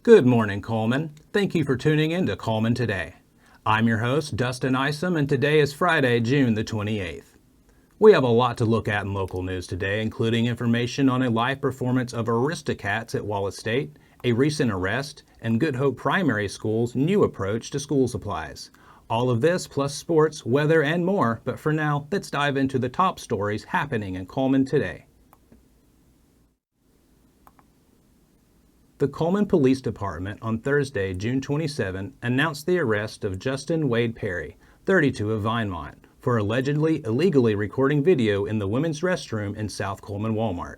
Good morning, Cullman. Thank you for tuning in to Cullman Today. I'm your host, Dustin Isom, and today is Friday, June the 28th. We have a lot to look at in local news today, including information on a live performance of Aristocats at Wallace State, a recent arrest, and Good Hope Primary School's new approach to school supplies. All of this plus sports, weather, and more, but for now, let's dive into the top stories happening in Cullman today. The Cullman Police Department on Thursday, June 27, announced the arrest of Justin Wade Perry, 32 of Vinemont, for allegedly illegally recording video in the women's restroom in South Cullman Walmart,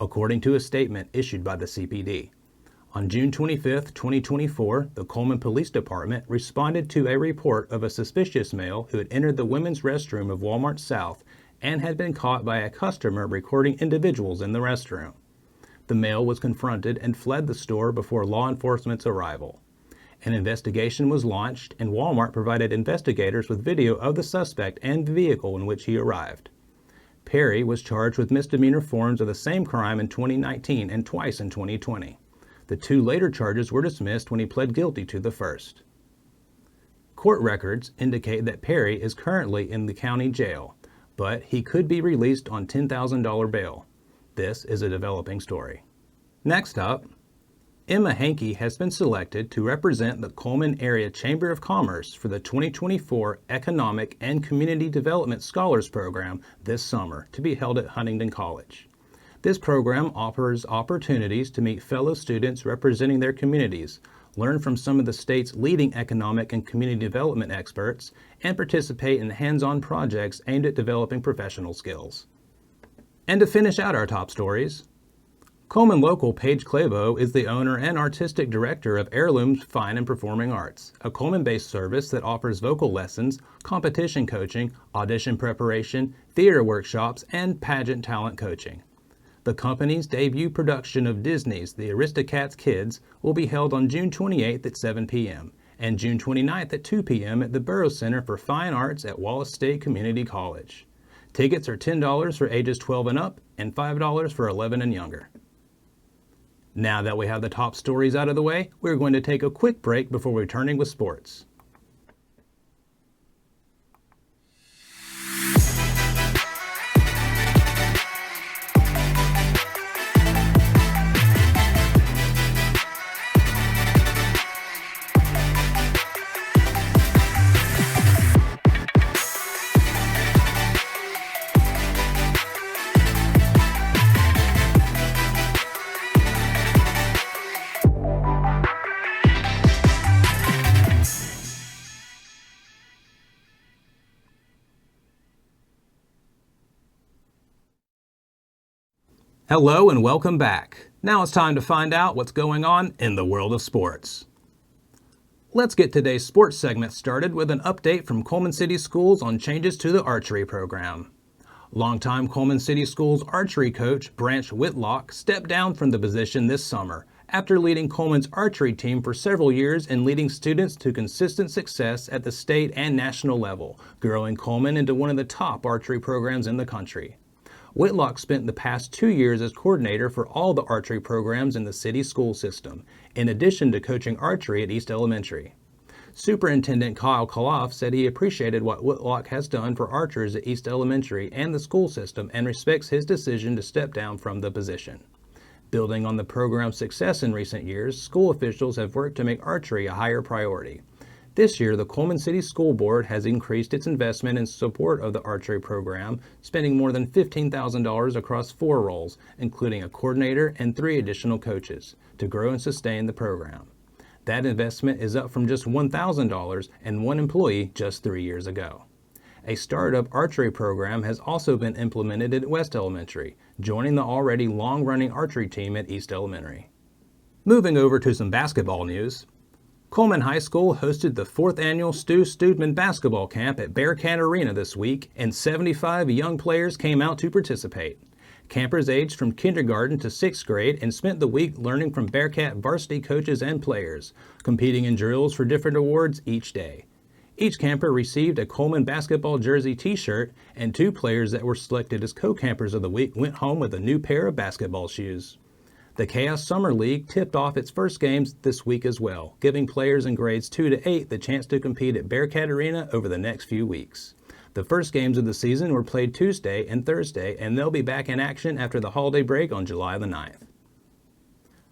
according to a statement issued by the CPD. On June 25, 2024, the Cullman Police Department responded to a report of a suspicious male who had entered the women's restroom of Walmart South and had been caught by a customer recording individuals in the restroom. The male was confronted and fled the store before law enforcement's arrival. An investigation was launched, and Walmart provided investigators with video of the suspect and the vehicle in which he arrived. Perry was charged with misdemeanor forms of the same crime in 2019 and twice in 2020. The two later charges were dismissed when he pled guilty to the first. Court records indicate that Perry is currently in the county jail, but he could be released on $10,000 bail. This is a developing story. Next up, Emma Hankey has been selected to represent the Cullman Area Chamber of Commerce for the 2024 Economic and Community Development Scholars Program this summer to be held at Huntingdon College. This program offers opportunities to meet fellow students representing their communities, learn from some of the state's leading economic and community development experts, and participate in hands-on projects aimed at developing professional skills. And to finish out our top stories, Cullman local Paige Clavo is the owner and artistic director of Heirlooms Fine and Performing Arts, a Cullman-based service that offers vocal lessons, competition coaching, audition preparation, theater workshops, and pageant talent coaching. The company's debut production of Disney's The Aristocats Kids will be held on June 28th at 7 p.m. and June 29th at 2 p.m. at the Burroughs Center for Fine Arts at Wallace State Community College. Tickets are $10 for ages 12 and up and $5 for 11 and younger. Now that we have the top stories out of the way, we're going to take a quick break before returning with sports. Hello and welcome back. Now it's time to find out what's going on in the world of sports. Let's get today's sports segment started with an update from Cullman City Schools on changes to the archery program. Longtime Cullman City Schools archery coach Branch Whitlock stepped down from the position this summer after leading Cullman's archery team for several years and leading students to consistent success at the state and national level, growing Cullman into one of the top archery programs in the country. Whitlock spent the past 2 years as coordinator for all the archery programs in the city school system, in addition to coaching archery at East Elementary. Superintendent Kyle Koloff said he appreciated what Whitlock has done for archers at East Elementary and the school system and respects his decision to step down from the position. Building on the program's success in recent years, school officials have worked to make archery a higher priority. This year, the Cullman City School Board has increased its investment in support of the archery program, spending more than $15,000 across 4 roles, including a coordinator and 3 additional coaches, to grow and sustain the program. That investment is up from just $1,000 and 1 employee just 3 years ago. A startup archery program has also been implemented at West Elementary, joining the already long-running archery team at East Elementary. Moving over to some basketball news. Cullman High School hosted the 4th annual Stu Studman basketball camp at Bearcat Arena this week, and 75 young players came out to participate. Campers aged from kindergarten to 6th grade and spent the week learning from Bearcat varsity coaches and players, competing in drills for different awards each day. Each camper received a Cullman basketball jersey t-shirt, and 2 players that were selected as co-campers of the week went home with a new pair of basketball shoes. The Chaos Summer League tipped off its first games this week as well, giving players in grades 2 to 8 the chance to compete at Bearcat Arena over the next few weeks. The first games of the season were played Tuesday and Thursday, and they'll be back in action after the holiday break on July the 9th.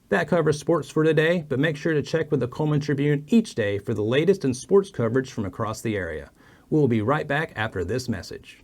That covers sports for today, but make sure to check with the Cullman Tribune each day for the latest in sports coverage from across the area. We'll be right back after this message.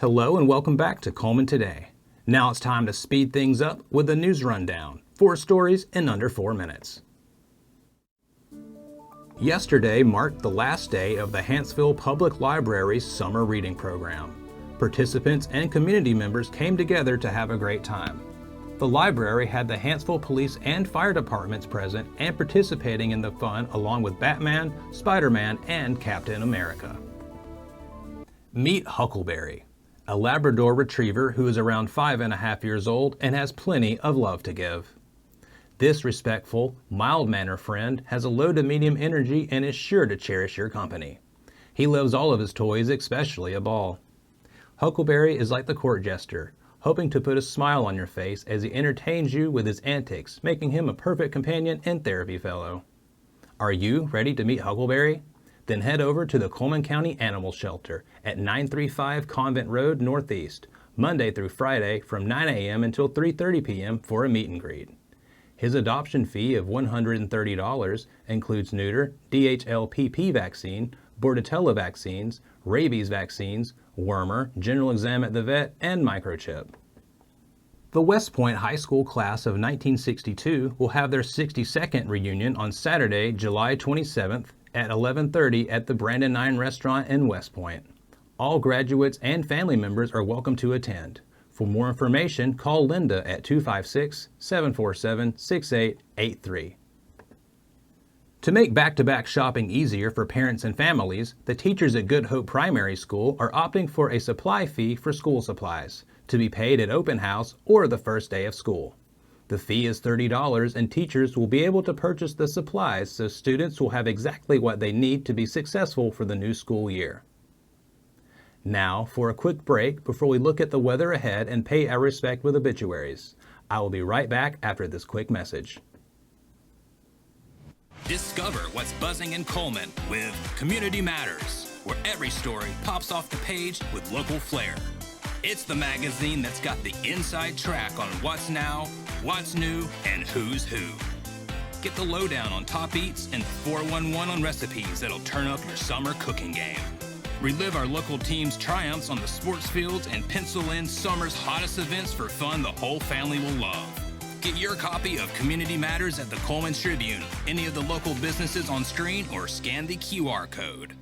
Hello and welcome back to Cullman Today. Now it's time to speed things up with the news rundown. 4 stories in under 4 minutes. Yesterday marked the last day of the Hanceville Public Library's summer reading program. Participants and community members came together to have a great time. The library had the Hanceville Police and Fire Departments present and participating in the fun along with Batman, Spider-Man, and Captain America. Meet Huckleberry, a Labrador retriever who is around 5.5 years old and has plenty of love to give. This respectful, mild-mannered friend has a low to medium energy and is sure to cherish your company. He loves all of his toys, especially a ball. Huckleberry is like the court jester, hoping to put a smile on your face as he entertains you with his antics, making him a perfect companion and therapy fellow. Are you ready to meet Huckleberry? Then head over to the Cullman County Animal Shelter at 935 Convent Road Northeast, Monday through Friday from 9 a.m. until 3:30 p.m. for a meet and greet. His adoption fee of $130 includes neuter, DHLPP vaccine, Bordetella vaccines, rabies vaccines, wormer, general exam at the vet, and microchip. The West Point High School class of 1962 will have their 62nd reunion on Saturday, July 27th at 11:30 at the Brandon 9 restaurant in West Point. All graduates and family members are welcome to attend. For more information, call Linda at 256-747-6883. To make back-to-back shopping easier for parents and families, the teachers at Good Hope Primary School are opting for a supply fee for school supplies, to be paid at open house or the first day of school. The fee is $30 and teachers will be able to purchase the supplies so students will have exactly what they need to be successful for the new school year. Now for a quick break before we look at the weather ahead and pay our respect with obituaries. I will be right back after this quick message. Discover what's buzzing in Cullman with Community Matters, where every story pops off the page with local flair. It's the magazine that's got the inside track on what's now, what's new, and who's who. Get the lowdown on top eats and 411 on recipes that'll turn up your summer cooking game. Relive our local team's triumphs on the sports fields and pencil in summer's hottest events for fun the whole family will love. Get your copy of Community Matters at the Cullman Tribune, any of the local businesses on screen, or scan the QR code.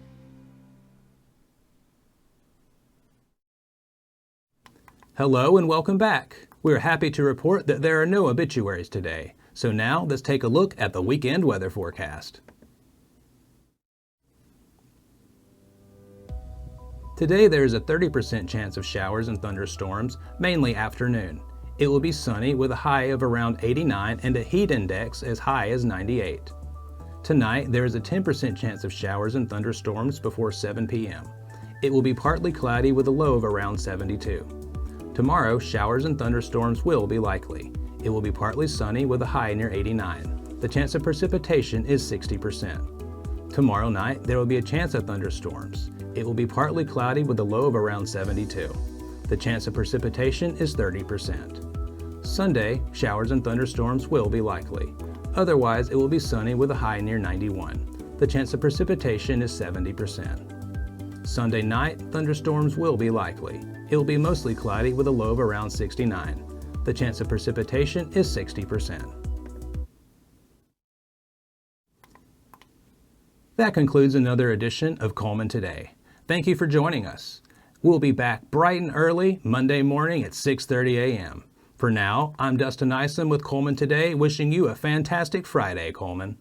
Hello and welcome back. We're happy to report that there are no obituaries today. So now let's take a look at the weekend weather forecast. Today there is a 30% chance of showers and thunderstorms, mainly afternoon. It will be sunny with a high of around 89 and a heat index as high as 98. Tonight there is a 10% chance of showers and thunderstorms before 7 p.m. It will be partly cloudy with a low of around 72. Tomorrow, showers and thunderstorms will be likely. It will be partly sunny with a high near 89. The chance of precipitation is 60%. Tomorrow night, there will be a chance of thunderstorms. It will be partly cloudy with a low of around 72. The chance of precipitation is 30%. Sunday, showers and thunderstorms will be likely. Otherwise, it will be sunny with a high near 91. The chance of precipitation is 70%. Sunday night, thunderstorms will be likely. It will be mostly cloudy with a low of around 69. The chance of precipitation is 60%. That concludes another edition of Cullman Today. Thank you for joining us. We'll be back bright and early Monday morning at 6:30 a.m. For now, I'm Dustin Isom with Cullman Today, wishing you a fantastic Friday, Cullman.